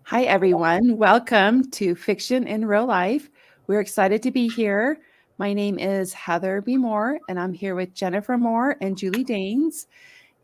Hi, everyone. Welcome to Fiction in Real Life. We're excited to be here. My name is Heather B. Moore, and I'm here with Jennifer Moore and Julie Daines.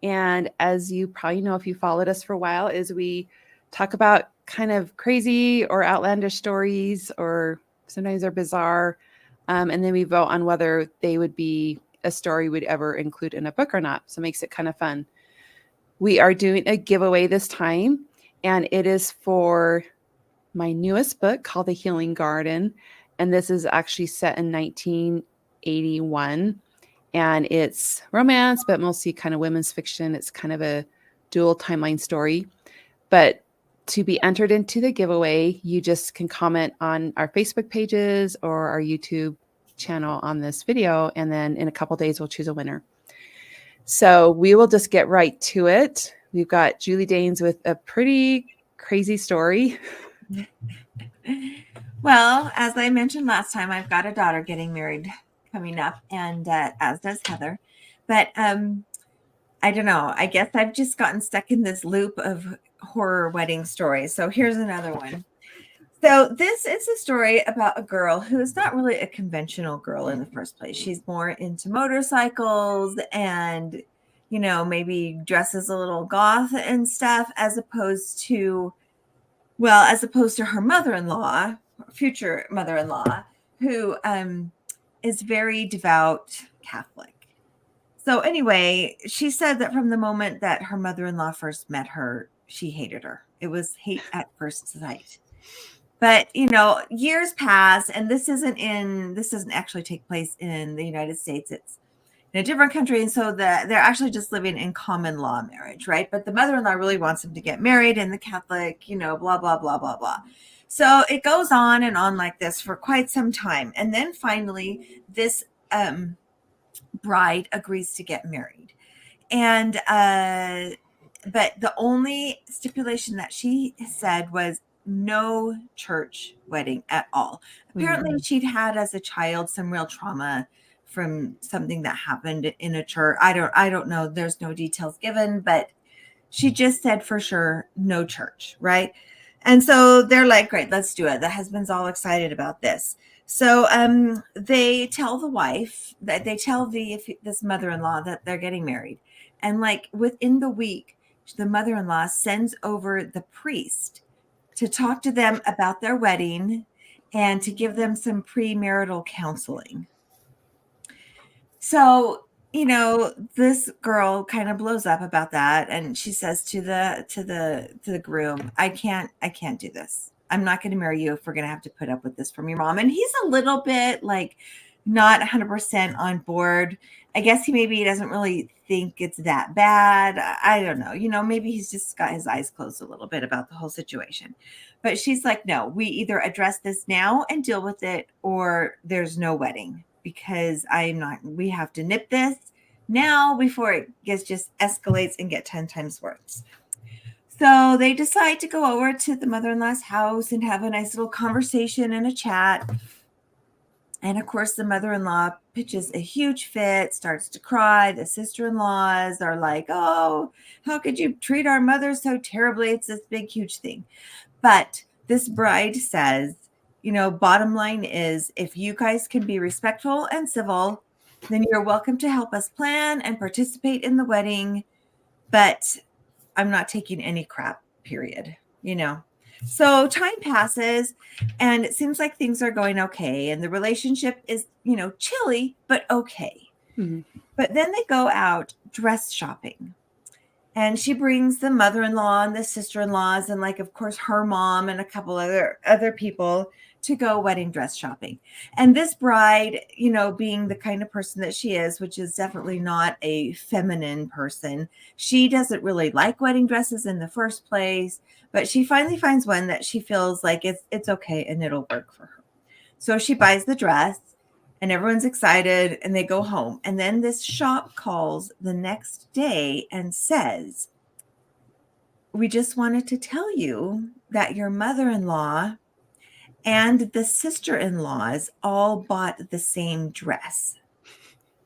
And as you probably know, if you followed us for a while, is we talk about kind of crazy or outlandish stories, or sometimes they're bizarre, and then we vote on whether they would be a story we'd ever include in a book or not. So it makes it kind of fun. We are doing a giveaway this time, and it is for my newest book called The Healing Garden. And this is actually set in 1981. And it's romance, but mostly kind of women's fiction. It's kind of a dual timeline story. But to be entered into the giveaway, you just can comment on our Facebook pages or our YouTube channel on this video. And then in a couple days, we'll choose a winner. So we will just get right to it. We've got Julie Daines with a pretty crazy story. Well, as I mentioned last time, I've got a daughter getting married coming up, and as does Heather. But I don't know. I guess I've just gotten stuck in this loop of horror wedding stories. So here's another one. So this is a story about a girl who is not really a conventional girl in the first place. She's more into motorcycles and, maybe dresses a little goth and stuff, as opposed to her mother-in-law, future mother-in-law, who is very devout Catholic. So anyway, she said that from the moment that her mother-in-law first met her, she hated her. It was hate at first sight. But, years pass, and this doesn't actually take place in the United States. It's in a different country. And so they're actually just living in common law marriage, right? But the mother-in-law really wants them to get married, and the Catholic, blah, blah, blah, blah, blah. So it goes on and on like this for quite some time. And then finally, this bride agrees to get married. And, but the only stipulation that she said was no church wedding at all. Apparently, she'd had as a child some real trauma from something that happened in a church. I don't know. There's no details given, but she just said for sure no church, right? And so they're like, great, let's do it. The husband's all excited about this. So they tell the wife that they tell this mother-in-law that they're getting married. And like within the week, the mother-in-law sends over the priest to talk to them about their wedding and to give them some premarital counseling. So, this girl kind of blows up about that, and she says to the groom, I can't do this. I'm not going to marry you if we're going to have to put up with this from your mom. And he's a little bit like not 100% on board. I guess he doesn't really think it's that bad. I don't know. Maybe he's just got his eyes closed a little bit about the whole situation. But she's like, no, we either address this now and deal with it, or there's no wedding, because we have to nip this now before it just escalates and get 10 times worse. So they decide to go over to the mother-in-law's house and have a nice little conversation and a chat. And of course, the mother-in-law pitches a huge fit, starts to cry. The sister-in-laws are like, oh, how could you treat our mother so terribly? It's this big, huge thing. But this bride says, bottom line is, if you guys can be respectful and civil, then you're welcome to help us plan and participate in the wedding. But I'm not taking any crap, period. So time passes, and it seems like things are going okay. And the relationship is, chilly, but okay. Mm-hmm. But then they go out dress shopping. And she brings the mother-in-law and the sister-in-laws and, like, of course, her mom and a couple other people to go wedding dress shopping. And this bride, being the kind of person that she is, which is definitely not a feminine person, she doesn't really like wedding dresses in the first place. But she finally finds one that she feels like it's okay and it'll work for her. So she buys the dress. And everyone's excited, and they go home. And then this shop calls the next day and says, we just wanted to tell you that your mother-in-law and the sister-in-laws all bought the same dress.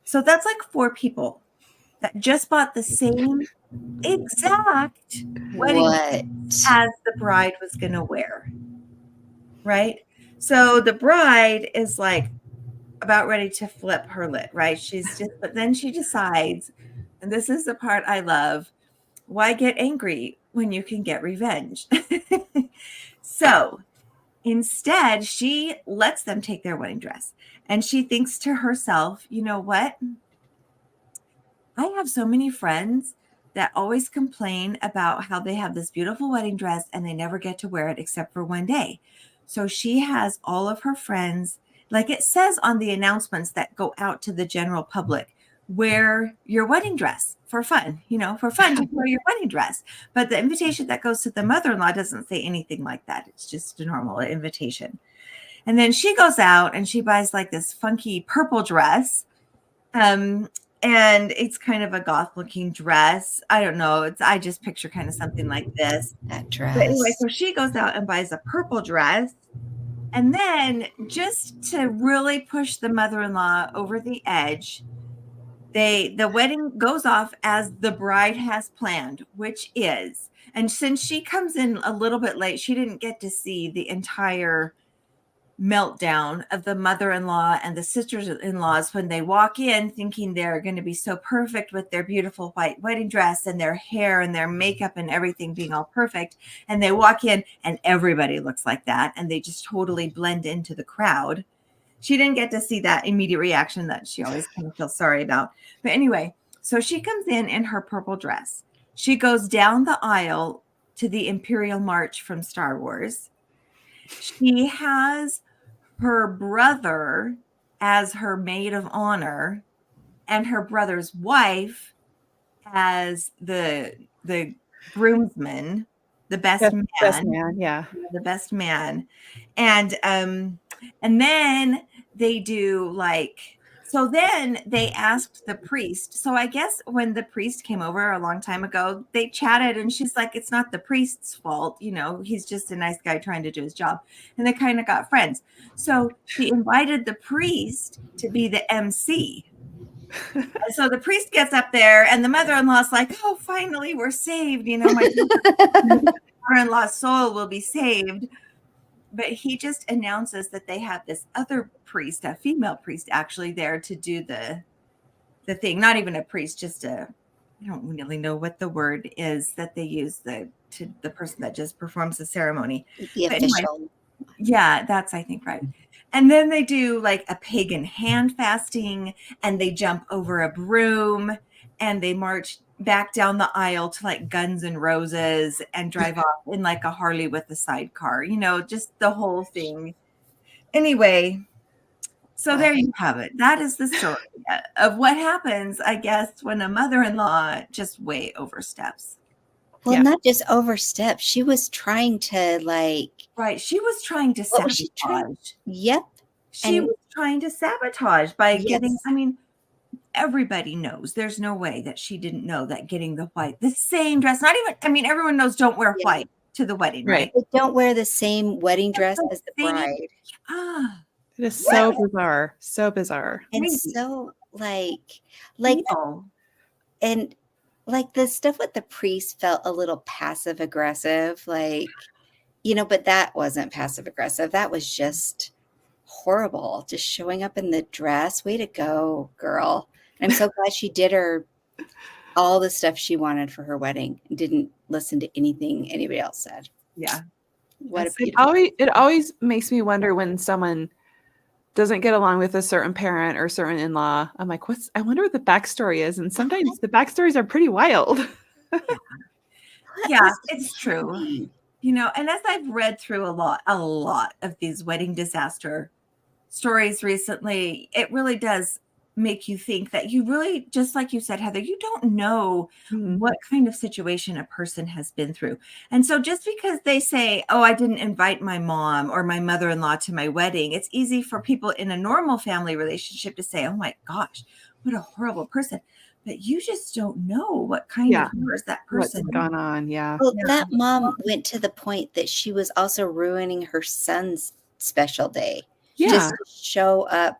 So that's like 4 people that just bought the same exact wedding. What? as the bride was going to wear. Right? So the bride is like about ready to flip her lid, right? But then she decides, and this is the part I love, why get angry when you can get revenge? So instead, she lets them take their wedding dress. And she thinks to herself, you know what? I have so many friends that always complain about how they have this beautiful wedding dress and they never get to wear it except for one day. So she has all of her friends, like it says on the announcements that go out to the general public, wear your wedding dress for fun, for fun to wear your wedding dress. But the invitation that goes to the mother-in-law doesn't say anything like that. It's just a normal invitation. And then she goes out and she buys like this funky purple dress. And it's kind of a goth looking dress. I don't know. I just picture kind of something like this. That dress. But anyway, so she goes out and buys a purple dress. And then just to really push the mother-in-law over the edge, the wedding goes off as the bride has planned, which is, and since she comes in a little bit late, she didn't get to see the entire meltdown of the mother-in-law and the sisters-in-laws when they walk in thinking they're going to be so perfect with their beautiful white wedding dress and their hair and their makeup and everything being all perfect. And they walk in and everybody looks like that. And they just totally blend into the crowd. She didn't get to see that immediate reaction that she always kind of feels sorry about. But anyway, so she comes in her purple dress. She goes down the aisle to the Imperial March from Star Wars. She has her brother as her maid of honor and her brother's wife as the groomsman, the best man. Best man, yeah. The best man. And then they do like, so then they asked the priest. So I guess when the priest came over a long time ago, they chatted and she's like, it's not the priest's fault. He's just a nice guy trying to do his job. And they kind of got friends. So she invited the priest to be the MC. And so the priest gets up there and the mother-in-law's like, oh, finally we're saved. My mother-in-law's soul will be saved. But he just announces that they have this other priest, a female priest actually there to do the thing. Not even a priest, just I don't really know what the word is that they use the person that just performs the ceremony. The But official. anyway, yeah, that's I think right. And then they do like a pagan hand fasting and they jump over a broom and they march back down the aisle to like Guns N' Roses and drive off in like a Harley with a sidecar, just the whole thing. Anyway, so there you have it. That is the story of what happens, I guess, when a mother-in-law just way oversteps. Well, not just overstep. She was trying to Right. She was trying to sabotage. Yep. She was trying to sabotage by getting, everybody knows there's no way that she didn't know that getting the same dress, everyone knows don't wear white to the wedding, right? They don't wear the same wedding dress as the bride. It is so bizarre. So bizarre. And so and like the stuff with the priest felt a little passive aggressive, but that wasn't passive aggressive. That was just horrible. Just showing up in the dress. Way to go, girl. And I'm so glad she did all the stuff she wanted for her wedding and didn't listen to anything anybody else said. Yeah. What a beautiful. It always makes me wonder when someone doesn't get along with a certain parent or certain in-law. I'm like, I wonder what the backstory is. And sometimes the backstories are pretty wild. Yeah, it's true. And as I've read through a lot of these wedding disaster stories recently, it really does make you think that you really, just like you said, Heather, you don't know what kind of situation a person has been through. And so just because they say, oh, I didn't invite my mom or my mother-in-law to my wedding, it's easy for people in a normal family relationship to say, oh my gosh, what a horrible person. But you just don't know what kind of horrors that person what's gone on. Yeah. Well, that mom went to the point that she was also ruining her son's special day. Yeah. Just to show up.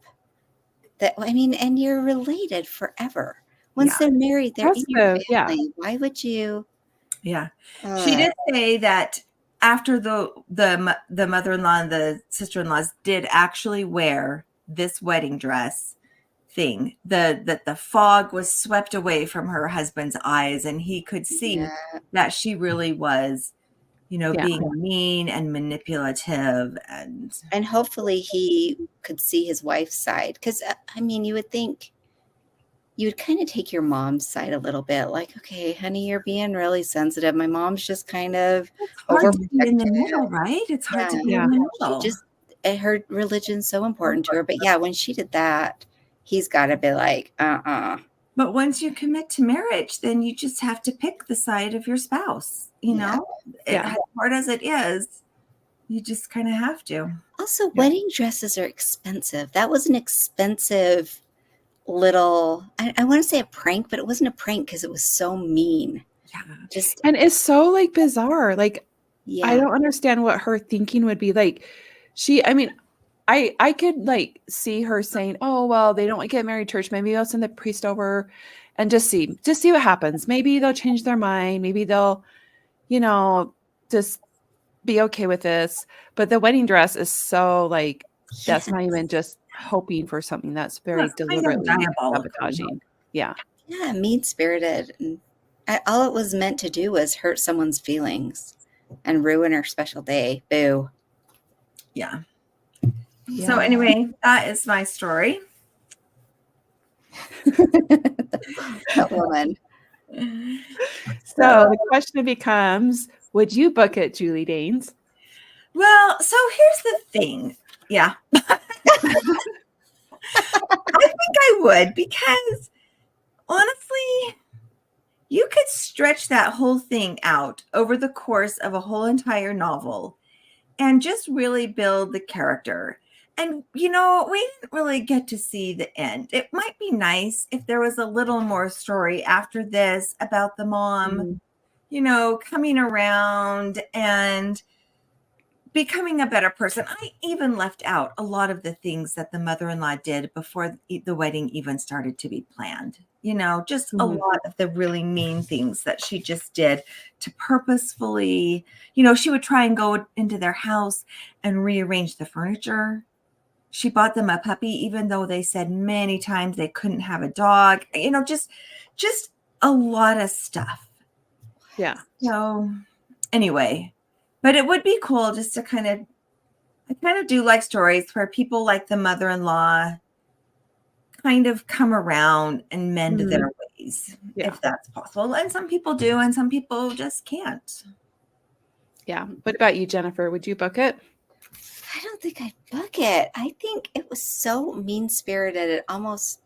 And you're related forever. Once they're married, they're in your family. Why would you? Yeah. She did say that after the mother-in-law and the sister-in-laws did actually wear this wedding dress thing, that the fog was swept away from her husband's eyes, and he could see Yeah. that she really was, Yeah. being mean and manipulative, and hopefully he could see his wife's side. Because, I mean, you would think you would kind of take your mom's side a little bit. Like, okay, honey, you're being really sensitive. My mom's just kind of it's hard to be in the overprotective. middle, right? It's hard to be Yeah. in the She middle. just, her religion's so important to her. But yeah, when she did that, he's got to be like, But once you commit to marriage, then you just have to pick the side of your spouse, Yeah. As hard as it is, you just kind of have to. Also, wedding dresses are expensive. That was an expensive little, I want to say a prank, but it wasn't a prank because it was so mean. Yeah. And it's so like bizarre. Like, Yeah. I don't understand what her thinking would be. Like, I mean, I could like see her saying, oh, well, they don't want to get married church. Maybe I'll send the priest over and just see what happens. Maybe they'll change their mind. Maybe they'll, just be okay with this. But the wedding dress is so like, that's not even just hoping for something. That's very deliberately sabotaging. Yeah. Yeah, mean-spirited. And all it was meant to do was hurt someone's feelings and ruin her special day. Boo. Yeah. So anyway, that is my story. That woman. So the question becomes, would you book it, Julie Daines? Well, so here's the thing. Yeah. I think I would, because honestly, you could stretch that whole thing out over the course of a whole entire novel and just really build the character. And, we didn't really get to see the end. It might be nice if there was a little more story after this about the mom, coming around and becoming a better person. I even left out a lot of the things that the mother-in-law did before the wedding even started to be planned. Just a lot of the really mean things that she just did to purposefully, she would try and go into their house and rearrange the furniture. She bought them a puppy, even though they said many times they couldn't have a dog, just a lot of stuff. Yeah. So anyway, but it would be cool just to I kind of do like stories where people like the mother-in-law kind of come around and mend their ways, if that's possible. And some people do, and some people just can't. Yeah. What about you, Jennifer? Would you book it? I don't think I'd book it. I think it was so mean-spirited. It almost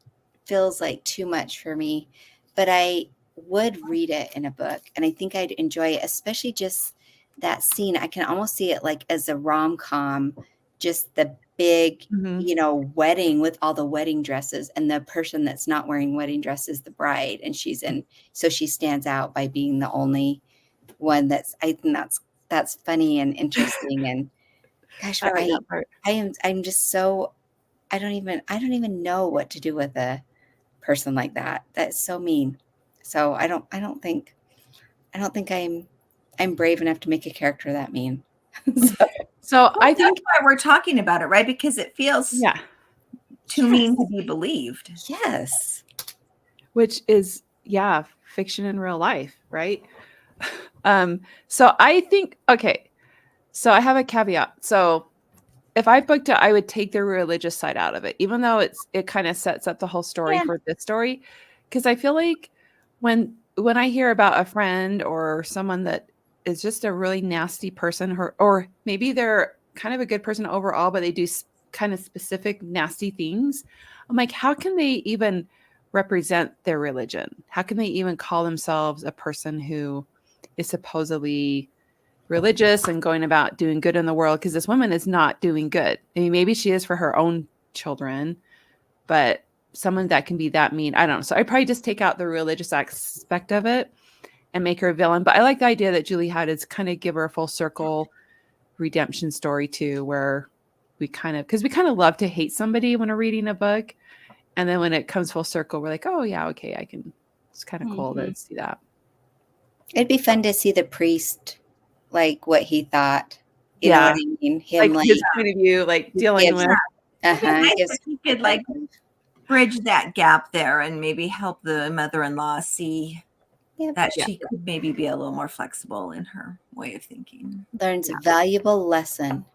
feels like too much for me. But I would read it in a book, and I think I'd enjoy it, especially just that scene. I can almost see it like as a rom-com, just the big, wedding with all the wedding dresses, and the person that's not wearing wedding dress is the bride, and so she stands out by being the only one I think that's funny and interesting. And gosh, I'm just so, I don't even know what to do with a person like that. That's so mean. So I don't think I'm brave enough to make a character that mean. So I think that's why we're talking about it, right? Because it feels too mean to be believed. Yes. Which is, fiction in real life, right? So I think, okay, so I have a caveat. So if I booked it, I would take the religious side out of it, even though it kind of sets up the whole story for this story. Because I feel like when I hear about a friend or someone that is just a really nasty person, or maybe they're kind of a good person overall, but they do kind of specific nasty things, I'm like, how can they even represent their religion? How can they even call themselves a person who is supposedly religious and going about doing good in the world? Because this woman is not doing good. I mean, maybe she is for her own children, but someone that can be that mean, I don't know. So I probably just take out the religious aspect of it and make her a villain. But I like the idea that Julie had, is kind of give her a full circle redemption story too, where because we kind of love to hate somebody when we're reading a book. And then when it comes full circle, we're like, oh yeah, okay, it's kind of cool to see that. It'd be fun to see the priest, like what he thought. You know Yeah. what I mean? Him Like his point of view, like dealing gives, with. It'd be nice gives if you could like bridge that gap there and maybe help the mother-in-law see Yep. that Yeah. she could maybe be a little more flexible in her way of thinking. learns a valuable lesson.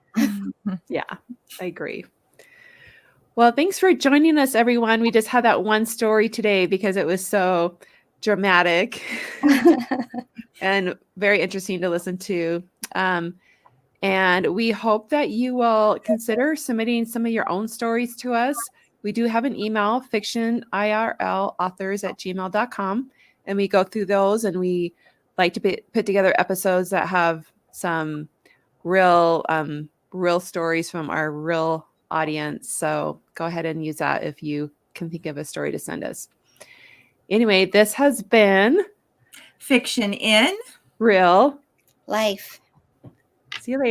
Yeah, I agree. Well, thanks for joining us, everyone. We just had that one story today because it was so dramatic and very interesting to listen to. And we hope that you will consider submitting some of your own stories to us. We do have an email, fictionirlauthors@gmail.com, and we go through those, and we like to put together episodes that have some real stories from our real audience. So go ahead and use that if you can think of a story to send us. Anyway, this has been Fiction in Real Life. See you later.